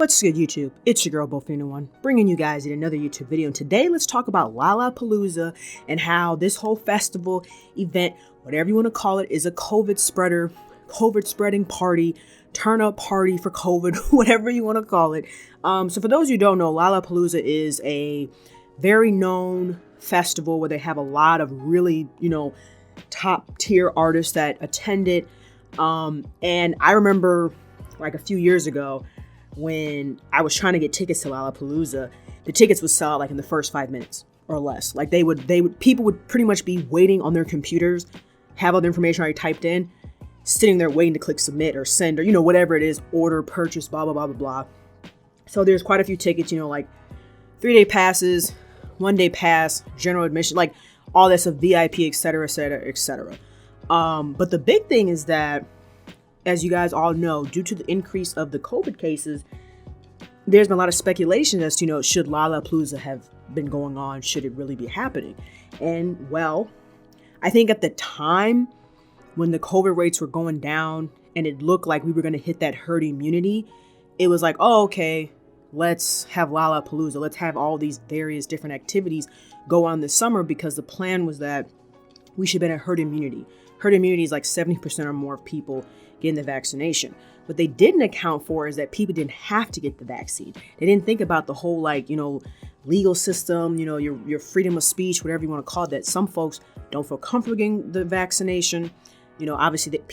What's good, YouTube? It's your girl, Bofina1, bringing you guys in another YouTube video. And today, let's talk about Lollapalooza and how this whole festival event, whatever you want to call it, is a COVID spreading party, turn up party for COVID, whatever you want to call it. So for those who don't know, Lollapalooza is a very known festival where they have a lot of really, top tier artists that attend it. And I remember like a few years ago, when I was trying to get tickets to Lollapalooza, the tickets would sell out like in the first 5 minutes or less. Like people would pretty much be waiting on their computers, have all the information already typed in, sitting there waiting to click submit or send or, whatever it is, order, purchase, blah, blah, blah, blah, blah. So there's quite a few tickets, like 3-day passes, 1-day pass, general admission, like all this of VIP, et cetera, et cetera, et cetera. But the big thing is that, as you guys all know, due to the increase of the COVID cases, there's been a lot of speculation as to, should Lollapalooza have been going on? Should it really be happening? And well, I think at the time when the COVID rates were going down and it looked like we were going to hit that herd immunity, it was like, oh, okay, let's have Lollapalooza. Let's have all these various different activities go on this summer, because the plan was that we should have been at herd immunity. Herd immunity is like 70% or more of people getting the vaccination. What they didn't account for is that people didn't have to get the vaccine. They didn't think about the whole legal system, your freedom of speech, whatever you want to call it, that some folks don't feel comfortable getting the vaccination. Obviously that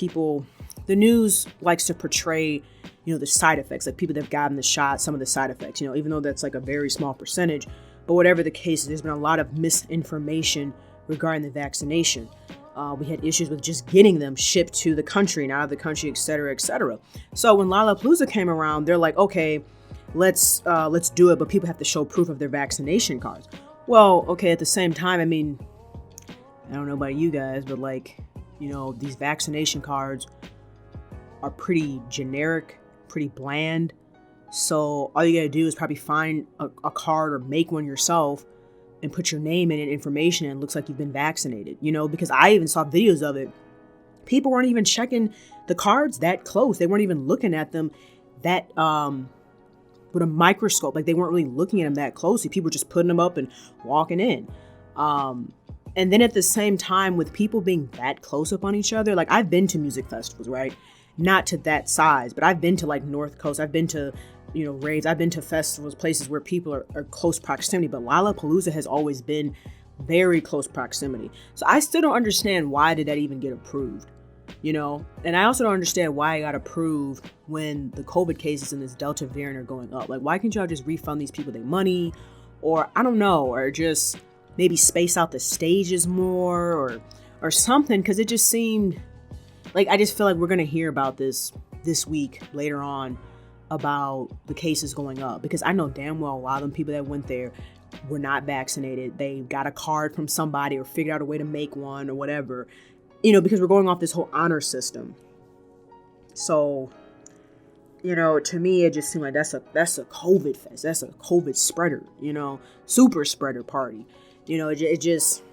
the news likes to portray, the side effects, like people that have gotten the shot, some of the side effects, even though that's like a very small percentage. But whatever the case, there's been a lot of misinformation regarding the vaccination. We had issues with just getting them shipped to the country and out of the country, et cetera, et cetera. So when Lollapalooza came around, they're like, okay, let's do it, but people have to show proof of their vaccination cards. Well, okay, at the same time, I don't know about you guys, but these vaccination cards are pretty generic, pretty bland. So all you gotta do is probably find a card or make one yourself and put your name in and information, and it looks like you've been vaccinated, because I even saw videos of it. People weren't even checking the cards that close. They weren't even looking at them that, with a microscope. Like, they weren't really looking at them that closely. People were just putting them up and walking in. And then at the same time, with people being that close up on each other, like, I've been to music festivals, right? Not to that size, but I've been to North Coast. I've been to raves. I've been to festivals, places where people are close proximity, but Lollapalooza has always been very close proximity. So I still don't understand, why did that even get approved, And I also don't understand why it got approved when the COVID cases in this Delta variant are going up. Like, why can't y'all just refund these people their money? Or I don't know, or just maybe space out the stages more or something, because it just seemed like, I just feel like we're going to hear about this week later on, about the cases going up, because I know damn well a lot of them people that went there were not vaccinated. They got a card from somebody or figured out a way to make one or whatever, because we're going off this whole honor system. So, to me, it just seemed like that's a COVID fest. That's a COVID spreader, super spreader party. It just,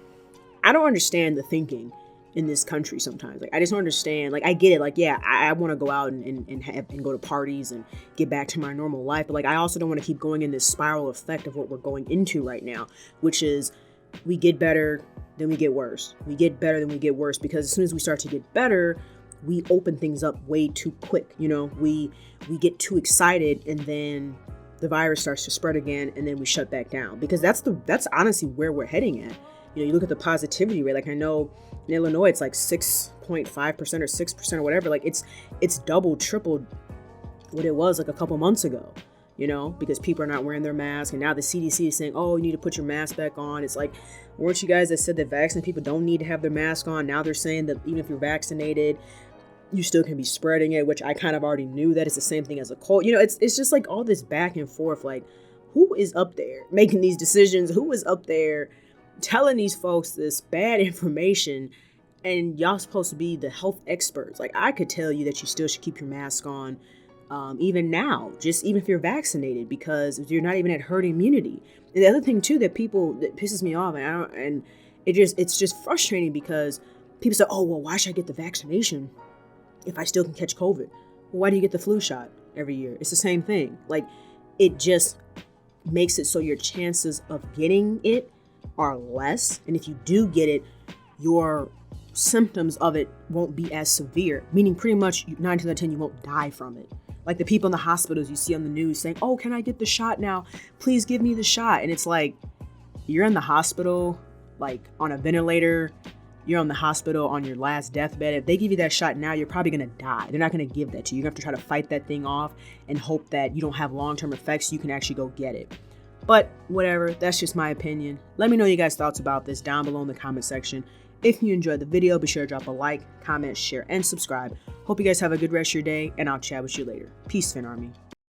I don't understand the thinking in this country sometimes. Like, I just don't understand. Like, I get it. Like, yeah, I want to go out and go to parties and get back to my normal life. But I also don't want to keep going in this spiral effect of what we're going into right now, which is we get better, then we get worse. We get better, then we get worse, because as soon as we start to get better, we open things up way too quick. We get too excited, and then the virus starts to spread again, and then we shut back down, because that's honestly where we're heading at. You look at the positivity rate. Like, I know in Illinois, it's like 6.5% or 6% or whatever. Like, it's doubled, tripled what it was like a couple months ago, because people are not wearing their mask. And now the CDC is saying, oh, you need to put your mask back on. It's like, weren't you guys that said that vaccinated people don't need to have their mask on? Now they're saying that even if you're vaccinated, you still can be spreading it, which I kind of already knew that it's the same thing as a cold. It's just like all this back and forth. Like, who is up there making these decisions? Who is up there telling these folks this bad information, and y'all supposed to be the health experts? Like, I could tell you that you still should keep your mask on, even now, just even if you're vaccinated, because you're not even at herd immunity. And the other thing too that pisses me off, and it's just frustrating, because people say, oh, well, why should I get the vaccination if I still can catch COVID? Well, why do you get the flu shot every year? It's the same thing. Like, it just makes it so your chances of getting it are less. And if you do get it, your symptoms of it won't be as severe, meaning pretty much 9 times out of 10, you won't die from it. Like the people in the hospitals you see on the news saying, oh, can I get the shot now? Please give me the shot. And it's like, you're in the hospital, like on a ventilator, you're on the hospital on your last deathbed. If they give you that shot now, you're probably going to die. They're not going to give that to you. You're going to have to try to fight that thing off and hope that you don't have long-term effects so you can actually go get it. But whatever, that's just my opinion. Let me know your guys' thoughts about this down below in the comment section. If you enjoyed the video, be sure to drop a like, comment, share, and subscribe. Hope you guys have a good rest of your day, and I'll chat with you later. Peace, Fin Army.